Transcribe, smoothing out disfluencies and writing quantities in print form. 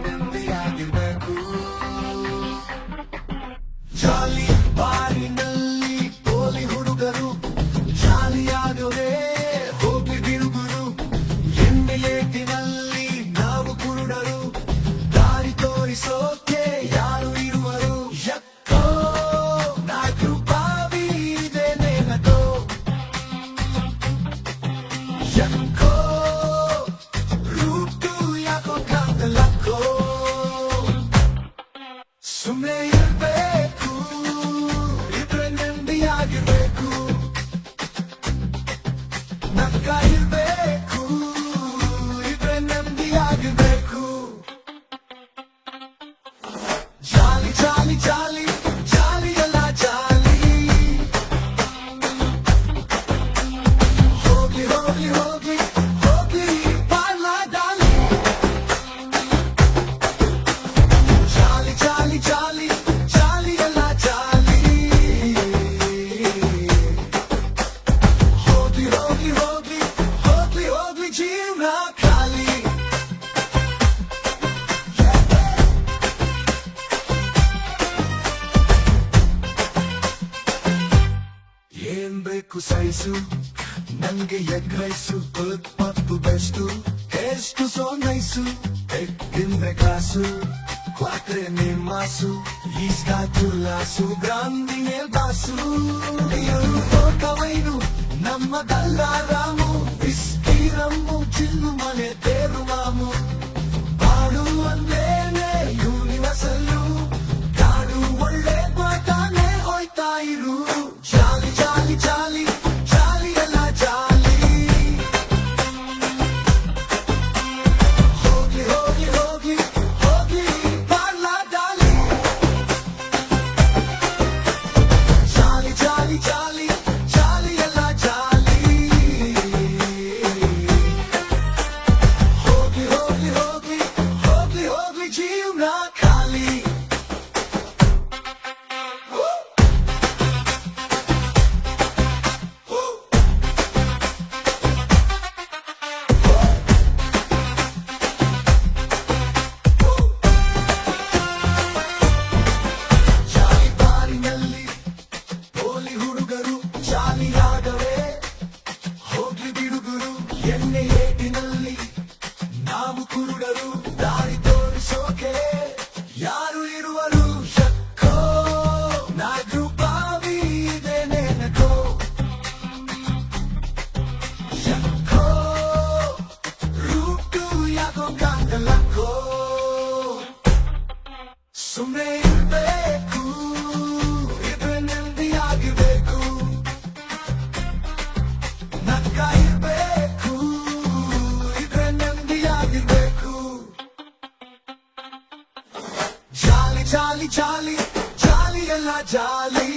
ನೆಮ್ಮದಿಯಾಗಿರ್ಬೇಕು. ಜಾಲಿ ಬಾರಿನಲ್ಲಿ ಪೋಲಿ ಹುಡುಗರು ಜಾಲಿಯಾಗವೇ ಹೋಗಿ ಬಿಡುಗರು. ಎಣ್ಣೆಲೇಟಿನಲ್ಲಿ ನಾವು ಕುರುಡರು, ದಾರಿ ತೋರಿಸೋಕೆ ಯಾರು ಇರುವರು. ಯಕ್ಕೋ ನಾಲ್ಕು ಬಾವಿ ಇದೆ ನೆನಕೋ, ಯಕ್ಕೋ ರೂಟು ಯಾಕೋ ಕಾಂತಲಕ್ಕೋ. ಸುಮ್ಮನೆ ಇರ್ಬೇಕು, ಇದ್ರೆ ನೆಮ್ಮದಿಯಾಗಿರ್ಬೇಕು. ನಕ್ಕ ಇರ್ಬೇಕು, ಇದ್ರೆ ನೆಮ್ಮದಿಯಾಗಿರ್ಬೇಕು. ಜಾಲಿ ಜಾಲಿ ಜಾಲಿ ಜಾಲಿ ಎಲ್ಲ ಜಾಲಿ. ಹೋಗ್ಲಿ ಹೋಗ್ಲಿ ಹೋಗ್ಲಿ ಹೋಗ್ಲಿ ಬಾರ್ಲಾದಾಲಿ. ಜಾಲಿ ಜಾಲಿ ಜಾಲಿ ಜಾಲಿ ಎಲ್ಲ ಜಾಲಿ. ಹೋಗ್ಲಿ ಹೋಗ್ಲಿ ಹೋಗ್ಲಿ ಹೋಗ್ಲಿ ಹೋಗ್ಲಿ ಜೀವನ ಖಾಲಿ. ಏನ್ ಬೇಕು ಸೈಸು ನಂಗೆ ಎಗ್ ರೈಸು, ಪಪ್ಪು ಬೆಸ್ಟು, ಎಷ್ಟು ಸೋ ನೈಸು. ಎಗ್ಗಿಂದ ಕಾಸು ಕ್ವಾಟ್ರೆ ನಿಮ್ಮಾಸು, ಈಸ್ಕಾತು ಲಾಸು, ಗ್ರಾಂದಿನೇ ಬಾಸು. ನೀರು ತೋಟವೈನು ನಮ್ಮದಲ್ಲ ರಾಮು, ಬಿಸ್ಕಿ ರಮ್ಮು ಚಿಲ್ಲು ಮನೆ ತೇರು ಮಾಮು. ಬಾಡು ಅಂದೇನೆ ಯೂನಿವರ್ಸಲ್ಲು, ಕಾಡು ಒಳ್ಳೆ ಮಾತಾನೆ ಹೋಯ್ತಾ ಇರು. ಜಾಲಿ ಜಾಲಿ ಜಾಲಿ ಜಾಲಿ ಎಲ್ಲ ಜಾಲಿ. ಹೋಗ್ಲಿ ಹೋಗ್ಲಿ ಹೋಗ್ಲಿ ಹೋಗ್ಲಿ ಬಾರ್ಲಾದಾಲಿ. ಜಾಲಿ ಜಾಲಿ ಜಾಲಿ ಜಾಲಿ ಎಲ್ಲ ಜಾಲಿ. ಹೋಗ್ಲಿ ಹೋಗ್ಲಿ ಹೋಗ್ಲಿ ಹೋಗ್ಲಿ ಹೋಗ್ಲಿ ಜೀವನ ಖಾಲಿ. ಜಾಲಿ ಬಾರಿನಲ್ಲಿ ಪೋಲಿ ಹುಡುಗರು ಜಾಲಿಯಾಗವೇ ಹೋಗ್ಲಿ ಬಿಡುಗರು. ಎಣ್ಣೆ ಏಟಿನಲ್ಲಿ ನಾವು ಕುರುಡರು, ದಾರಿ ತೋರಿಸೋಕೆ ಯಾರು ಇರುವರು. ಯಕ್ಕೋ ನಾಲ್ಕು ಬಾವಿ ಇದೆ ನೆನಕೋ, ಯಕ್ಕೋ ರೂಟು ಯಾಕೋ ಕಾಂತಲಕ್ಕೋ. ಸುಮ್ಮನೆ ಇರ್ಬೇಕು, ಇದ್ರೆ ನೆಮ್ಮದಿಯಾಗಿರ್ಬೇಕು. ನಕ್ಕ ಇರ್ಬೇಕು, ಇದ್ರೆ ನೆಮ್ಮದಿಯಾಗಿರ್ಬೇಕು. ಜಾಲಿ ಜಾಲಿ ಜಾಲಿ ಜಾಲಿ ಎಲ್ಲ ಜಾಲಿ.